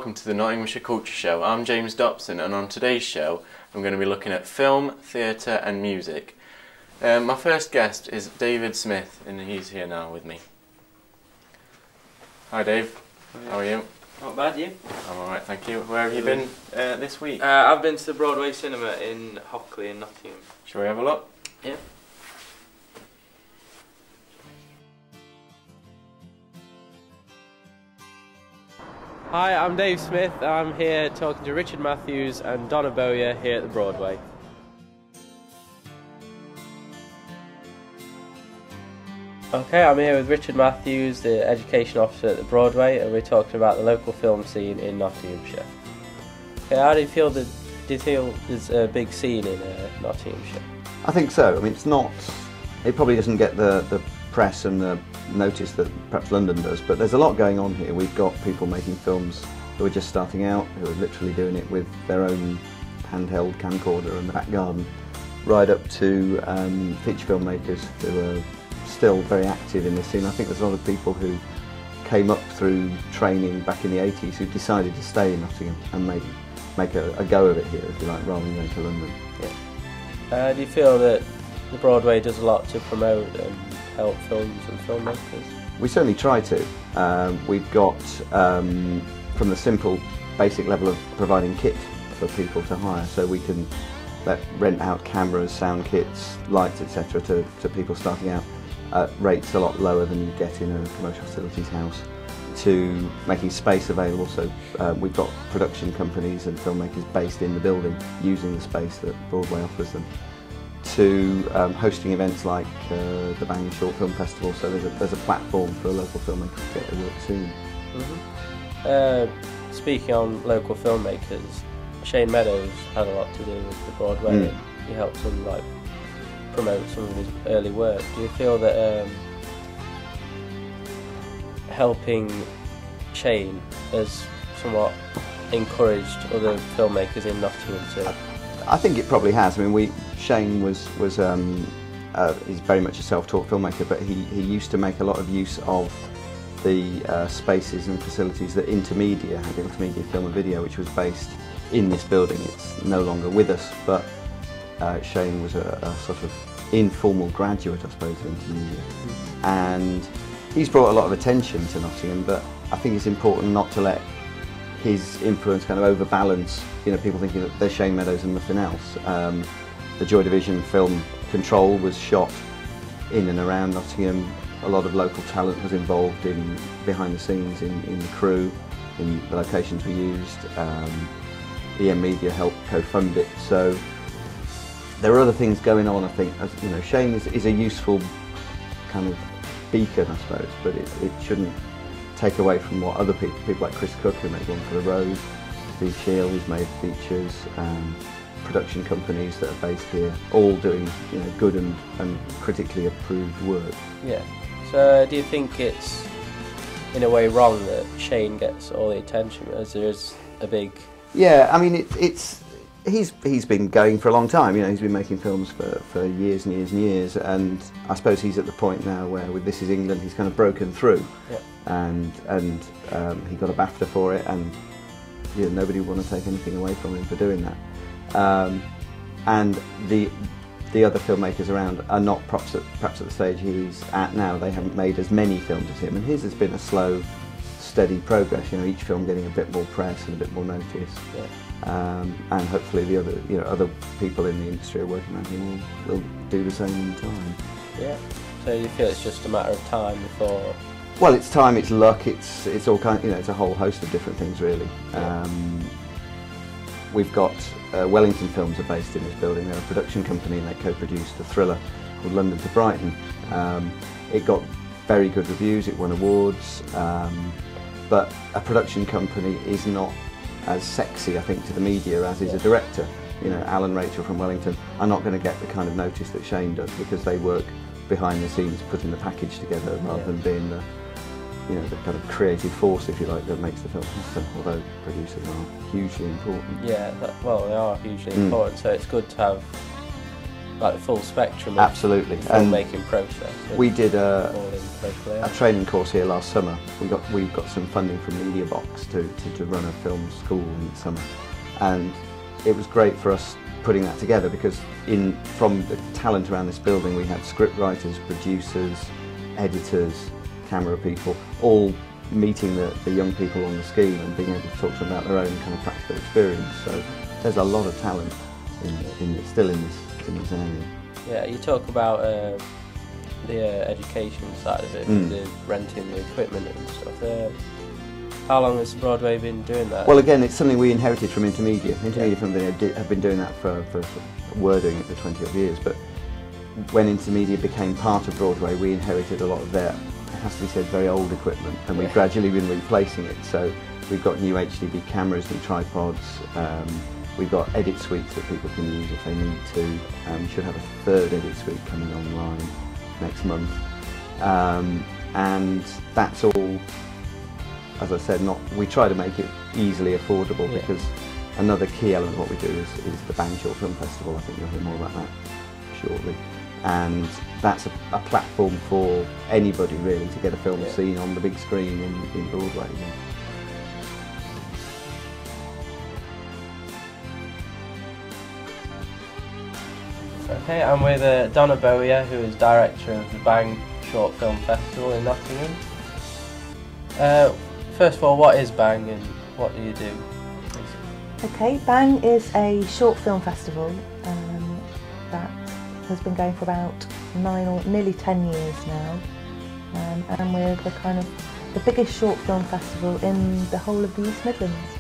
welcome to the Nottinghamshire Culture Show. I'm James Dobson, and on today's show I'm going to be looking at film, theatre and music. My first guest is David Smith, and he's here now with me. Hi Dave, how are you? Not bad, you? I'm alright, thank you. Where have you been this week? I've been to the Broadway cinema in Hockley in Nottingham. Shall we have a look? Yeah. Hi, I'm Dave Smith. I'm here talking to Richard Matthews and Donna Bowyer here at the Broadway. Okay, I'm here with Richard Matthews, the Education Officer at the Broadway, and we're talking about the local film scene in Nottinghamshire. Okay, how do you feel there's a big scene in Nottinghamshire? I think so. I mean, it probably doesn't get the press and the notice that perhaps London does, but there's a lot going on here. We've got people making films who are just starting out, who are literally doing it with their own handheld camcorder in the back garden, right up to feature filmmakers who are still very active in this scene. I think there's a lot of people who came up through training back in the 80s who decided to stay in Nottingham and make a go of it here, if you like, rather than going to London. Yeah. Do you feel that the Broadway does a lot to promote and help films and filmmakers? We certainly try to. We've got, from the simple basic level of providing kit for people to hire, so we can rent out cameras, sound kits, lights, etc. to people starting out at rates a lot lower than you get in a commercial facilities house, to making space available. So we've got production companies and filmmakers based in the building using the space that Broadway offers them, to hosting events like the Bangor Short Film Festival, so there's a platform for a local filmmaker to get their work seen. Mm-hmm. Speaking on local filmmakers, Shane Meadows had a lot to do with the Broadway. And he helped him promote some of his early work. Do you feel that helping Shane has somewhat encouraged other filmmakers in Nottingham to? I think it probably has. I mean, Shane was he's very much a self-taught filmmaker, but he used to make a lot of use of the spaces and facilities that Intermedia had, Intermedia Film and Video, which was based in this building. It's no longer with us, but Shane was a sort of informal graduate, I suppose, of Intermedia, and he's brought a lot of attention to Nottingham. But I think it's important not to let his influence kind of overbalance, people thinking that there's Shane Meadows and nothing else. The Joy Division film Control was shot in and around Nottingham. A lot of local talent was involved in behind the scenes, in the crew, in the locations we used. EM Media helped co-fund it. So there are other things going on, I think. Shane is a useful kind of beacon, I suppose, but it shouldn't take away from what other people like Chris Cook, who made One for the Road, Steve Shield, who's made features, production companies that are based here, all doing good and critically approved work. Yeah. So do you think it's in a way wrong that Shane gets all the attention, as there is a big? Yeah, I mean he's been going for a long time. He's been making films for years and years and years, and I suppose he's at the point now where with This Is England he's kind of broken through. Yeah. And he got a BAFTA for it, and nobody would want to take anything away from him for doing that. And the other filmmakers around are not perhaps at the stage he's at now. They haven't made as many films as him, and his has been a slow, steady progress. Each film getting a bit more press and a bit more notice. Yeah. And hopefully the other people in the industry are working on him will do the same in time. Yeah. So you feel it's just a matter of time before? Well, it's time, it's luck, it's all kind. It's a whole host of different things, really. Yeah. We've got Wellington Films are based in this building. They're a production company, and they co-produced a thriller called London to Brighton. It got very good reviews. It won awards. But a production company is not as sexy, I think, to the media as is a director. Alan and Rachel from Wellington are not going to get the kind of notice that Shane does, because they work behind the scenes putting the package together rather than being the kind of creative force, if you like, that makes the film happen, although producers are hugely important. Yeah, they are hugely important, so it's good to have like the full spectrum of absolutely. the filmmaking process. We did a a training course here last summer. We got some funding from Media Box to run a film school in the summer, and it was great for us putting that together, because from the talent around this building we had script writers, producers, editors, camera people, all meeting the young people on the scheme and being able to talk to them about their own kind of practical experience. So there's a lot of talent still in this area. Yeah, you talk about the education side of it, the renting the equipment and stuff. How long has Broadway been doing that? Well, again, it's something we inherited from Intermedia. Intermedia have been doing that were doing it for 20 odd years, but when Intermedia became part of Broadway, we inherited a lot of their, it has to be said, very old equipment, and we've gradually been replacing it. So we've got new HDB cameras, new tripods, we've got edit suites that people can use if they need to. We should have a third edit suite coming online next month, and that's all, as I said, we try to make it easily affordable, because another key element of what we do is the Bang Short Film Festival. I think you'll hear more about that shortly. And that's a platform for anybody really to get a film seen on the big screen in Broadway. Okay, I'm with Donna Bowyer, who is director of the Bang Short Film Festival in Nottingham. First of all, what is Bang and what do you do? Okay, Bang is a short film festival that has been going for about 9 or nearly 10 years now, and we're the biggest short film festival in the whole of the East Midlands.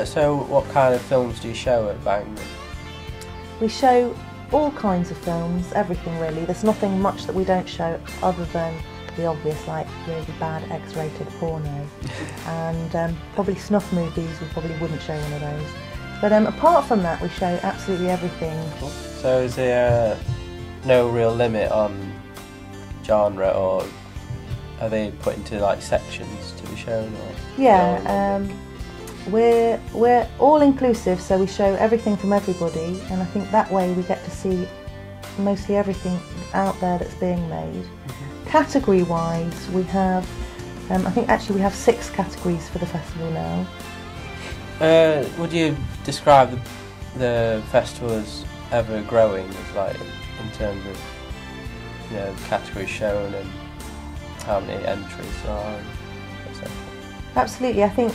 So what kind of films do you show at Bang? We show all kinds of films, everything really. There's nothing much that we don't show other than the obvious, like really bad X-rated porno, and probably snuff movies. We probably wouldn't show one of those. But apart from that, we show absolutely everything. So is there no real limit on genre, or are they put into like sections to be shown? Or yeah, we're all inclusive, so we show everything from everybody, and I think that way we get to see mostly everything out there that's being made. Category-wise, we have, I think actually we have 6 categories for the festival now. Would you describe the festival as ever growing, as like in terms of categories shown and how many entries there are, etc.? Absolutely, I think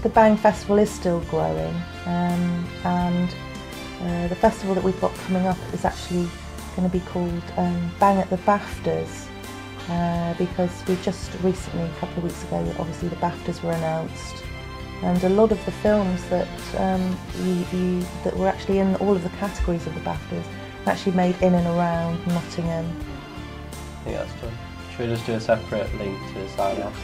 the Bang Festival is still growing, and the festival that we've got coming up is actually going to be called Bang at the BAFTAs. Because we just recently, a couple of weeks ago, obviously the BAFTAs were announced, and a lot of the films that that were actually in all of the categories of the BAFTAs were actually made in and around Nottingham. I think that's true. Should we just do a separate link to the sign off?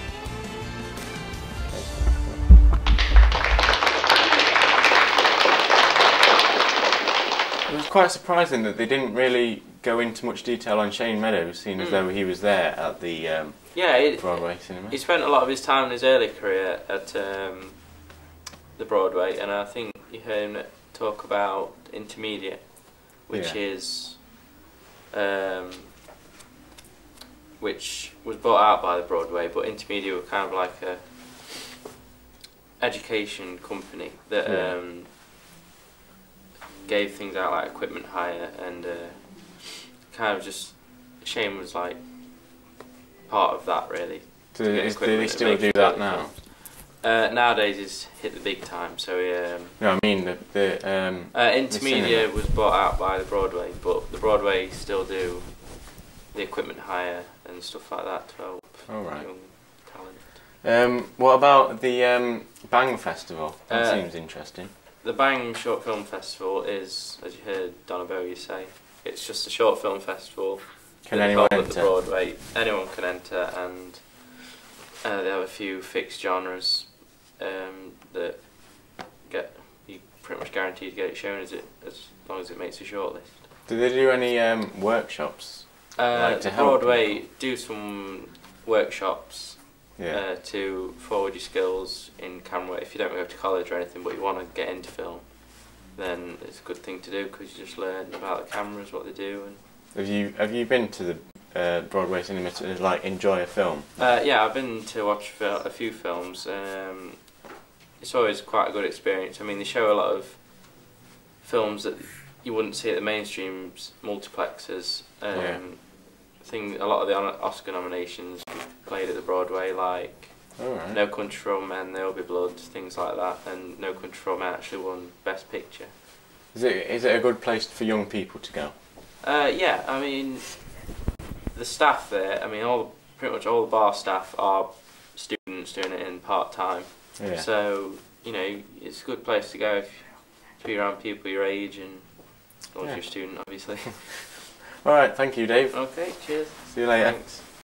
It was quite surprising that they didn't really go into much detail on Shane Meadows, seeing as though he was there at the Broadway cinema. He spent a lot of his time in his early career at the Broadway, and I think you heard him talk about Intermedia, which is which was bought out by the Broadway, but Intermedia were kind of like a education company that gave things out like equipment hire, and kind of just Shane was like part of that really. Do they still do that now? Nowadays he's hit the big time, so no, I mean Intermedia was bought out by the Broadway, but the Broadway still do the equipment hire and stuff like that to help young talent. What about the Bang Festival? That seems interesting. The Bang Short Film Festival is, as you heard Donna Bowyer say, it's just a short film festival. Can anyone enter? At the Broadway, anyone can enter, and they have a few fixed genres that you pretty much guaranteed to get it shown as long as it makes a shortlist. Do they do any workshops? The Broadway do some workshops to forward your skills in camera if you don't go to college or anything, but you want to get into film. then it's a good thing to do because you just learn about the cameras, what they do. And have you been to the Broadway cinema to like enjoy a film? yeah, I've been to watch a few films. It's always quite a good experience. I mean, they show a lot of films that you wouldn't see at the mainstream multiplexes. Yeah. I think a lot of the Oscar nominations played at the Broadway, like Alright. No Country for Old Men, There'll Be Blood, things like that, and No Country for Old Men actually won Best Picture. Is it a good place for young people to go? Yeah, I mean, the staff there, I mean, pretty much all the bar staff are students doing it in part-time. Yeah. So, you know, it's a good place to go to be around people your age, and as long as you're a student, obviously. Alright, thank you, Dave. Okay, cheers. See you later. Thanks.